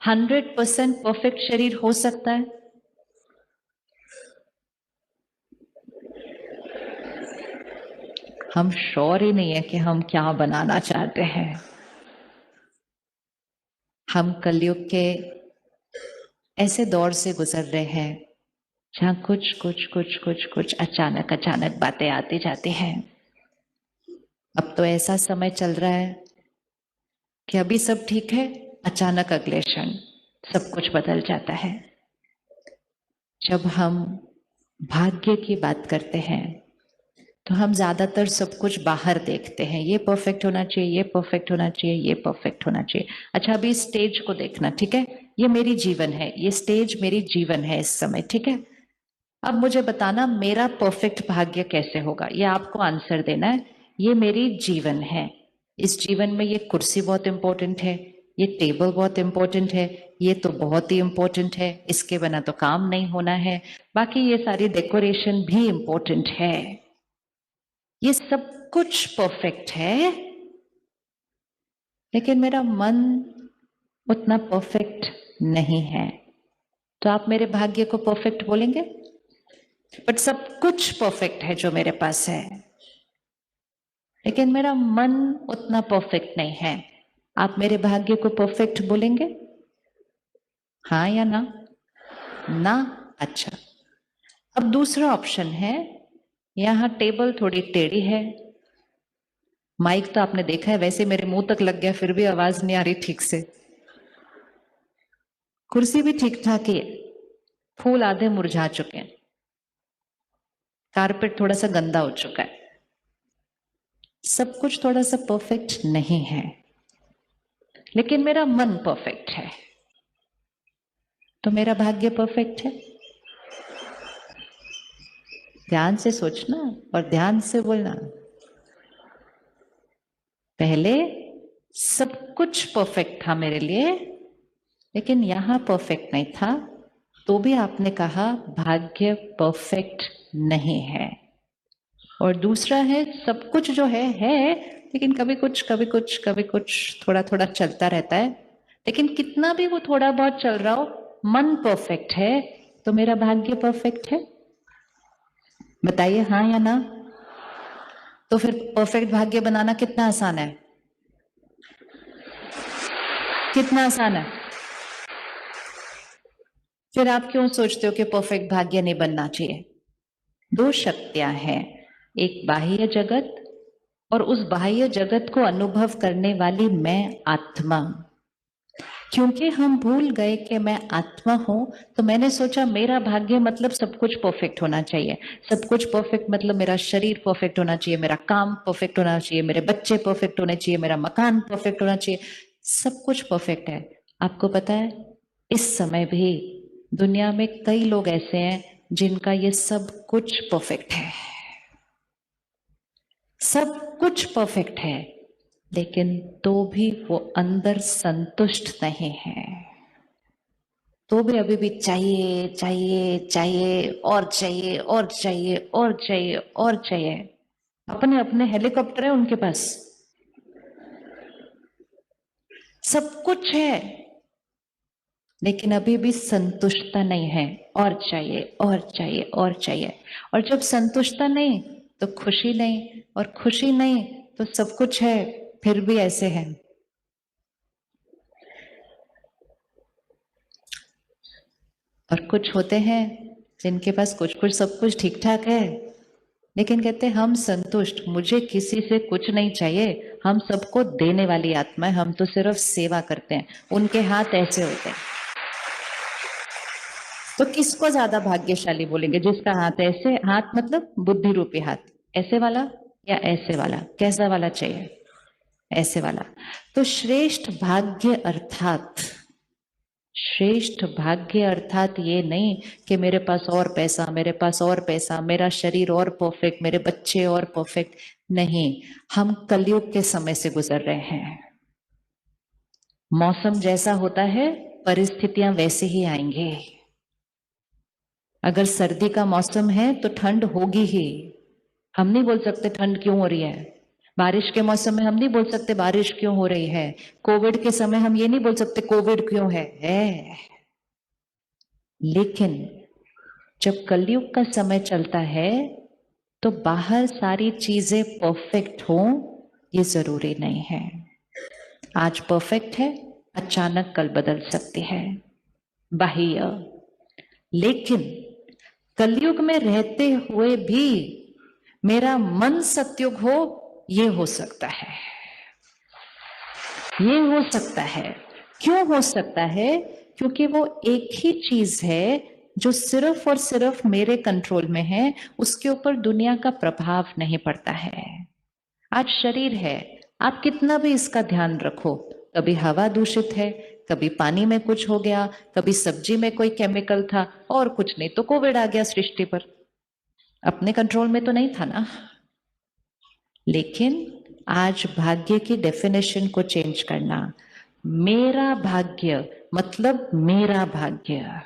100% perfect शरीर हो सकता है? हम श्योर ही नहीं है कि हम क्या बनाना चाहते हैं। हम कलयुग के ऐसे दौर से गुजर रहे हैं जहां कुछ अचानक अचानक बातें आती जाती हैं। अब तो ऐसा समय चल रहा है कि अभी सब ठीक है, अचानक अगले क्षण सब कुछ बदल जाता है। जब हम भाग्य की बात करते हैं तो हम ज्यादातर सब कुछ बाहर देखते हैं, ये परफेक्ट होना चाहिए, ये परफेक्ट होना चाहिए, ये परफेक्ट होना चाहिए। अच्छा, अभी स्टेज को देखना, ठीक है? ये मेरी जीवन है, ये स्टेज मेरी जीवन है इस समय, ठीक है? अब मुझे बताना मेरा परफेक्ट भाग्य कैसे होगा, ये आपको आंसर देना है। ये मेरी जीवन है, इस जीवन में ये कुर्सी बहुत इंपॉर्टेंट है, ये टेबल बहुत इंपॉर्टेंट है, ये तो बहुत ही इंपॉर्टेंट है, इसके बिना तो काम नहीं होना है, बाकी ये सारी डेकोरेशन भी इंपॉर्टेंट है, ये सब कुछ परफेक्ट है। लेकिन मेरा मन उतना परफेक्ट नहीं है, तो आप मेरे भाग्य को परफेक्ट बोलेंगे? बट सब कुछ परफेक्ट है जो मेरे पास है, लेकिन मेरा मन उतना परफेक्ट नहीं है। आप मेरे भाग्य को परफेक्ट बोलेंगे? हाँ या ना? ना? अच्छा, अब दूसरा ऑप्शन है, यहां टेबल थोड़ी टेढ़ी है, माइक तो आपने देखा है, वैसे मेरे मुंह तक लग गया फिर भी आवाज नहीं आ रही ठीक से, कुर्सी भी ठीक ठाक ही है, फूल आधे मुरझा चुके हैं, कारपेट थोड़ा सा गंदा हो चुका है, सब कुछ थोड़ा सा परफेक्ट नहीं है, लेकिन मेरा मन परफेक्ट है, तो मेरा भाग्य परफेक्ट है। ध्यान से सोचना और ध्यान से बोलना। पहले सब कुछ परफेक्ट था मेरे लिए, लेकिन यहां परफेक्ट नहीं था, तो भी आपने कहा भाग्य परफेक्ट नहीं है। और दूसरा है, सब कुछ जो है, लेकिन कभी कुछ थोड़ा थोड़ा चलता रहता है, लेकिन कितना भी वो थोड़ा बहुत चल रहा हो, मन परफेक्ट है, तो मेरा भाग्य परफेक्ट है। बताइए हाँ या ना? तो फिर परफेक्ट भाग्य बनाना कितना आसान है? कितना आसान है? फिर आप क्यों सोचते हो कि परफेक्ट भाग्य नहीं बनना चाहिए? दो शक्तियां हैं, एक बाह्य जगत और उस बाह्य जगत को अनुभव करने वाली मैं आत्मा। क्योंकि हम भूल गए कि मैं आत्मा हूं, तो मैंने सोचा मेरा भाग्य मतलब सब कुछ परफेक्ट होना चाहिए। सब कुछ परफेक्ट मतलब मेरा शरीर परफेक्ट होना चाहिए, मेरा काम परफेक्ट होना चाहिए, मेरे बच्चे परफेक्ट होने चाहिए, मेरा मकान परफेक्ट होना चाहिए, सब कुछ परफेक्ट है। आपको पता है, इस समय भी दुनिया में कई लोग ऐसे हैं जिनका ये सब कुछ परफेक्ट है, सब कुछ परफेक्ट है, लेकिन तो भी वो अंदर संतुष्ट नहीं है, तो भी अभी भी चाहिए चाहिए चाहिए और चाहिए और चाहिए और चाहिए और चाहिए। अपने अपने हेलीकॉप्टर है उनके पास, सब कुछ है, लेकिन अभी भी संतुष्टता नहीं है, और चाहिए और चाहिए और चाहिए। और जब संतुष्टता नहीं तो खुशी नहीं, और खुशी नहीं तो सब कुछ है फिर भी ऐसे है। और कुछ होते हैं जिनके पास कुछ कुछ सब कुछ ठीक ठाक है, लेकिन कहते हैं हम संतुष्ट, मुझे किसी से कुछ नहीं चाहिए, हम सबको देने वाली आत्मा है, हम तो सिर्फ सेवा करते हैं। उनके हाथ ऐसे होते हैं। तो किसको ज्यादा भाग्यशाली बोलेंगे? जिसका हाथ ऐसे, हाथ मतलब बुद्धि रूपी हाथ, ऐसे वाला या ऐसे वाला? कैसा वाला चाहिए? ऐसे वाला। तो श्रेष्ठ भाग्य अर्थात, श्रेष्ठ भाग्य अर्थात ये नहीं कि मेरे पास और पैसा, मेरे पास और पैसा, मेरा शरीर और परफेक्ट, मेरे बच्चे और परफेक्ट। नहीं, हम कलयुग के समय से गुजर रहे हैं। मौसम जैसा होता है, परिस्थितियां वैसे ही आएंगे। अगर सर्दी का मौसम है तो ठंड होगी ही, हम नहीं बोल सकते ठंड क्यों हो रही है, बारिश के मौसम में हम नहीं बोल सकते बारिश क्यों हो रही है, कोविड के समय हम ये नहीं बोल सकते कोविड क्यों है। लेकिन जब कलयुग का समय चलता है तो बाहर सारी चीजें परफेक्ट हो ये जरूरी नहीं है। आज परफेक्ट है, अचानक कल बदल सकती है बाह्य। लेकिन कलयुग में रहते हुए भी मेरा मन सत्युग हो, ये हो सकता है, ये हो सकता है। क्यों हो सकता है? क्योंकि वो एक ही चीज है जो सिर्फ और सिर्फ मेरे कंट्रोल में है, उसके ऊपर दुनिया का प्रभाव नहीं पड़ता है। आज शरीर है, आप कितना भी इसका ध्यान रखो, कभी हवा दूषित है, कभी पानी में कुछ हो गया, कभी सब्जी में कोई केमिकल था, और कुछ नहीं तो कोविड आ गया सृष्टि पर। अपने कंट्रोल में तो नहीं था ना। लेकिन आज भाग्य की डेफिनेशन को चेंज करना, मेरा भाग्य मतलब मेरा भाग्य,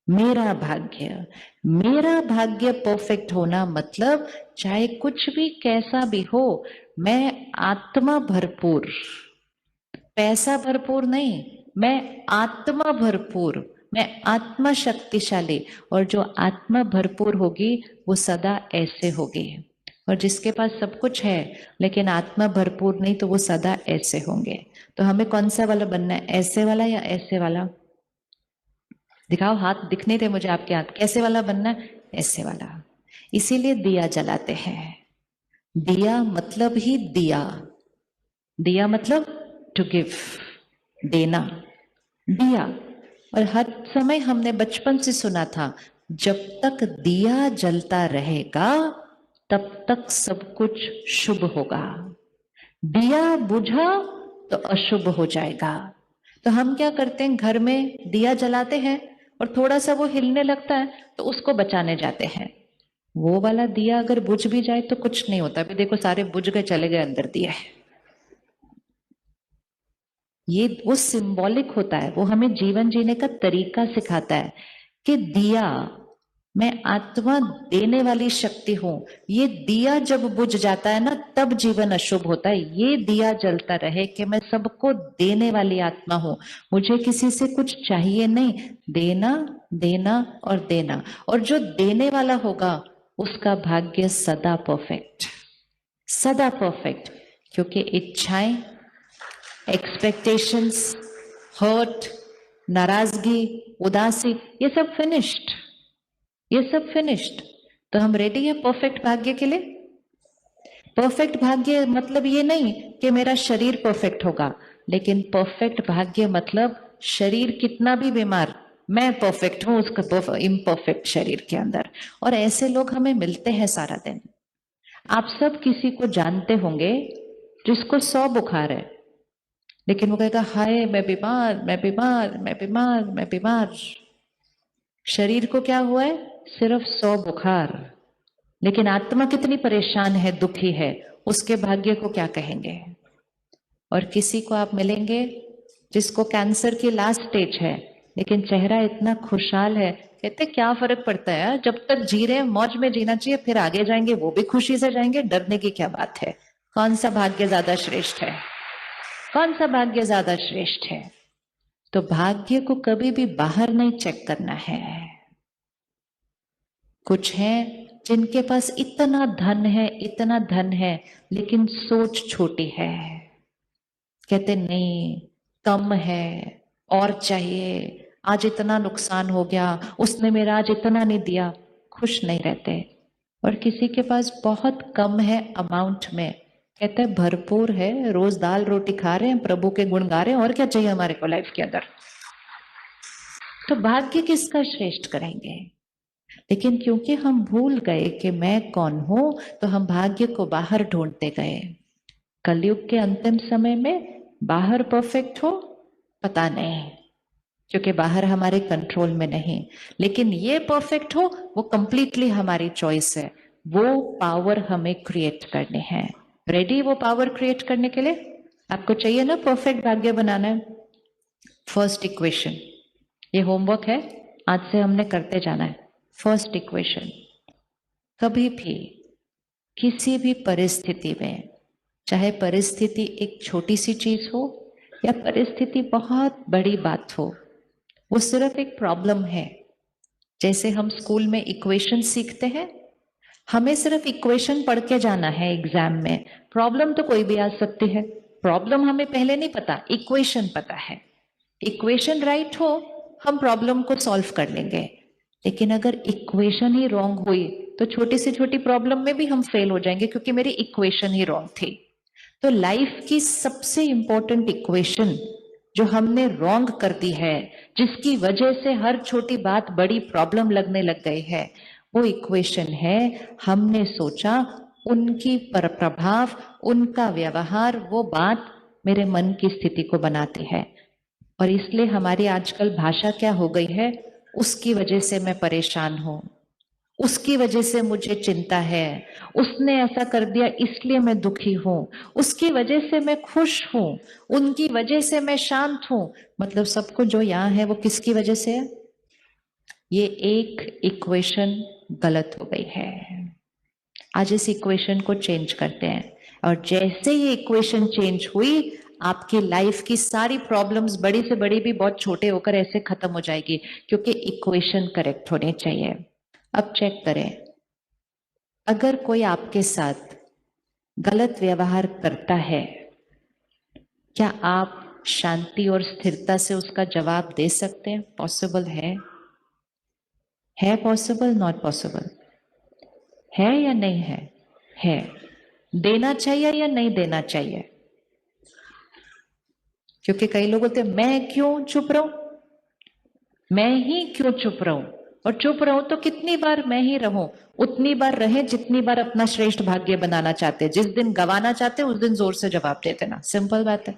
मेरा भाग्य, मेरा भाग्य परफेक्ट होना मतलब चाहे कुछ भी कैसा भी हो, मैं आत्मा भरपूर, पैसा भरपूर नहीं, मैं आत्मा भरपूर, मैं आत्मा शक्तिशाली। और जो आत्मा भरपूर होगी वो सदा ऐसे होगी। और जिसके पास सब कुछ है लेकिन आत्मा भरपूर नहीं तो वो सदा ऐसे होंगे। तो हमें कौन सा वाला बनना है, ऐसे वाला या ऐसे वाला? दिखाओ हाथ, दिख नहीं रहे मुझे आपके हाथ, कैसे वाला बनना है? ऐसे वाला। इसीलिए दिया जलाते हैं। दिया मतलब ही दिया, दिया मतलब टू गिव, देना, दिया। और हर समय हमने बचपन से सुना था, जब तक दिया जलता रहेगा तब तक सब कुछ शुभ होगा, दिया बुझा तो अशुभ हो जाएगा। तो हम क्या करते हैं, घर में दिया जलाते हैं और थोड़ा सा वो हिलने लगता है तो उसको बचाने जाते हैं। वो वाला दिया अगर बुझ भी जाए तो कुछ नहीं होता, अभी देखो सारे बुझ गए, चले गए अंदर दिया है। ये वो सिंबॉलिक होता है, वो हमें जीवन जीने का तरीका सिखाता है कि दिया, मैं आत्मा देने वाली शक्ति हूं। ये दिया जब बुझ जाता है ना तब जीवन अशुभ होता है। ये दिया जलता रहे कि मैं सबको देने वाली आत्मा हूं, मुझे किसी से कुछ चाहिए नहीं, देना देना और देना। और जो देने वाला होगा उसका भाग्य सदा परफेक्ट, सदा परफेक्ट। क्योंकि इच्छाएं, एक्सपेक्टेशंस, हर्ट, नाराजगी, उदासी, ये सब फिनिश्ड, ये सब फिनिश्ड। तो हम रेडी है परफेक्ट भाग्य के लिए। परफेक्ट भाग्य मतलब ये नहीं कि मेरा शरीर परफेक्ट होगा, लेकिन परफेक्ट भाग्य मतलब शरीर कितना भी बीमार, मैं परफेक्ट हूं उसका इम्परफेक्ट शरीर के अंदर। और ऐसे लोग हमें मिलते हैं सारा दिन। आप सब किसी को जानते होंगे जिसको 100 बुखार है, लेकिन वो कहेगा हाय मैं बीमार, मैं बीमार, मैं बीमार, मैं बीमार। शरीर को क्या हुआ है? सिर्फ 100 बुखार, लेकिन आत्मा कितनी परेशान है, दुखी है, उसके भाग्य को क्या कहेंगे? और किसी को आप मिलेंगे जिसको कैंसर की लास्ट स्टेज है, लेकिन चेहरा इतना खुशहाल है, कहते क्या फर्क पड़ता है, जब तक जी रहे हैं मौज में जीना चाहिए, फिर आगे जाएंगे वो भी खुशी से जाएंगे, डरने की क्या बात है। कौन सा भाग्य ज्यादा श्रेष्ठ है? कौन सा भाग्य ज्यादा श्रेष्ठ है? तो भाग्य को कभी भी बाहर नहीं चेक करना है। कुछ हैं जिनके पास इतना धन है, इतना धन है, लेकिन सोच छोटी है, कहते नहीं कम है और चाहिए, आज इतना नुकसान हो गया, उसने मेरा आज इतना नहीं दिया, खुश नहीं रहते। और किसी के पास बहुत कम है अमाउंट में, कहते हैं भरपूर है, रोज दाल रोटी खा रहे हैं, प्रभु के गुण गा रहे हैं, और क्या चाहिए हमारे को लाइफ के अंदर। तो भाग्य किसका श्रेष्ठ करेंगे? लेकिन क्योंकि हम भूल गए कि मैं कौन हूं, तो हम भाग्य को बाहर ढूंढते गए। कलयुग के अंतिम समय में बाहर परफेक्ट हो पता नहीं, क्योंकि बाहर हमारे कंट्रोल में नहीं, लेकिन ये परफेक्ट हो वो कंप्लीटली हमारी चॉइस है। वो पावर हमें क्रिएट करने हैं। रेडी वो पावर क्रिएट करने के लिए? आपको चाहिए ना परफेक्ट भाग्य बनाना है? फर्स्ट इक्वेशन, ये होमवर्क है, आज से हमने करते जाना है। फर्स्ट इक्वेशन, कभी भी किसी भी परिस्थिति में चाहे परिस्थिति एक छोटी सी चीज हो या परिस्थिति बहुत बड़ी बात हो, वो सिर्फ एक प्रॉब्लम है। जैसे हम स्कूल में इक्वेशन सीखते हैं, हमें सिर्फ इक्वेशन पढ़ के जाना है एग्जाम में। प्रॉब्लम तो कोई भी आ सकती है, प्रॉब्लम हमें पहले नहीं पता, इक्वेशन पता है। इक्वेशन राइट हो, हम प्रॉब्लम को सॉल्व कर लेंगे। लेकिन अगर इक्वेशन ही रॉन्ग हुई तो छोटी से छोटी प्रॉब्लम में भी हम फेल हो जाएंगे, क्योंकि मेरी इक्वेशन ही रॉन्ग थी। तो लाइफ की सबसे इंपॉर्टेंट इक्वेशन जो हमने रॉन्ग कर दी है, जिसकी वजह से हर छोटी बात बड़ी प्रॉब्लम लगने लग गई है, वो इक्वेशन है हमने सोचा, उनकी प्रभाव, उनका व्यवहार, वो बात मेरे मन की स्थिति को बनाती है। और इसलिए हमारी आजकल भाषा क्या हो गई है, उसकी वजह से मैं परेशान हूं, उसकी वजह से मुझे चिंता है, उसने ऐसा कर दिया इसलिए मैं दुखी हूं, उसकी वजह से मैं खुश हूं, उनकी वजह से मैं शांत हूं। मतलब सब कुछ जो यहाँ है वो किसकी वजह से है? ये एक इक्वेशन गलत हो गई है। आज इस इक्वेशन को चेंज करते हैं, और जैसे ये इक्वेशन चेंज हुई, आपकी लाइफ की सारी प्रॉब्लम्स, बड़ी से बड़ी भी बहुत छोटे होकर ऐसे खत्म हो जाएगी, क्योंकि इक्वेशन करेक्ट होनी चाहिए। अब चेक करें, अगर कोई आपके साथ गलत व्यवहार करता है, क्या आप शांति और स्थिरता से उसका जवाब दे सकते हैं? पॉसिबल है? है पॉसिबल? Not possible? है या नहीं है? है। देना चाहिए या नहीं देना चाहिए? क्योंकि कई लोग होते हैं, मैं क्यों चुप रहूं, मैं ही क्यों चुप रहूं, और चुप रहूं तो कितनी बार मैं ही रहूं? उतनी बार रहे जितनी बार अपना श्रेष्ठ भाग्य बनाना चाहते हैं। जिस दिन गंवाना चाहते हैं उस दिन जोर से जवाब दे देना, सिंपल बात है।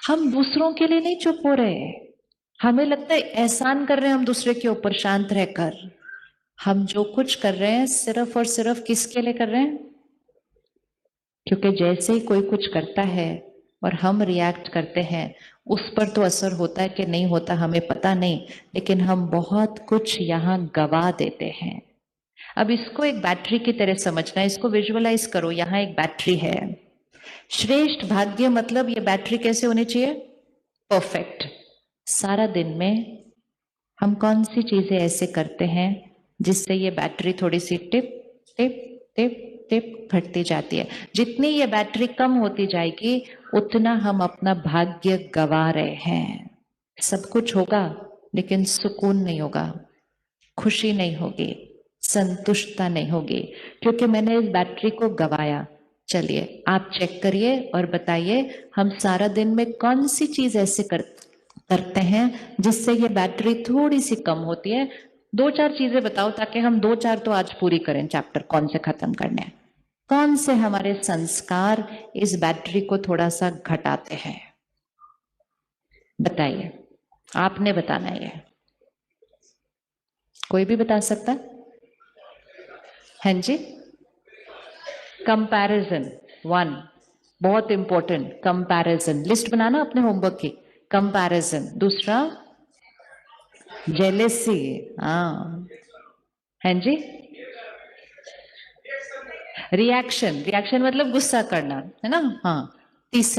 हम दूसरों के लिए नहीं चुप हो रहे, हमें लगता है एहसान कर रहे हैं हम दूसरे के ऊपर शांत रहकर। हम जो कुछ कर रहे हैं सिर्फ और सिर्फ किसके लिए कर रहे हैं? क्योंकि जैसे ही कोई कुछ करता है और हम रिएक्ट करते हैं, उस पर तो असर होता है कि नहीं होता हमें पता नहीं, लेकिन हम बहुत कुछ यहाँ गवा देते हैं। अब इसको एक बैटरी की तरह समझना है, इसको विजुअलाइज करो, यहाँ एक बैटरी है। श्रेष्ठ भाग्य मतलब ये बैटरी कैसे होनी चाहिए? परफेक्ट। सारा दिन में हम कौन सी चीजें ऐसे करते हैं जिससे ये बैटरी थोड़ी सी टिप टिप टिप टिप घटती जाती है? जितनी ये बैटरी कम होती जाएगी, उतना हम अपना भाग्य गवा रहे हैं। सब कुछ होगा लेकिन सुकून नहीं होगा, खुशी नहीं होगी, संतुष्टता नहीं होगी, क्योंकि मैंने इस बैटरी को गवाया। चलिए आप चेक करिए और बताइए, हम सारा दिन में कौन सी चीज ऐसे करते हैं जिससे ये बैटरी थोड़ी सी कम होती है? दो चार चीजें बताओ, ताकि हम दो चार तो आज पूरी करें चैप्टर, कौन से खत्म करने हैं। कौन से हमारे संस्कार इस बैटरी को थोड़ा सा घटाते हैं? बताइए, आपने बताना है। ये कोई भी बता सकता है? हाँ जी। कंपैरिजन, वन, बहुत इंपॉर्टेंट। कंपैरिजन लिस्ट बनाना अपने होमवर्क की। कंपैरिजन। दूसरा, जेलेसी। हाँ। हाँ जी। रिएक्शन, रिएक्शन मतलब गुस्सा करना, है ना? हाँ। तीसरा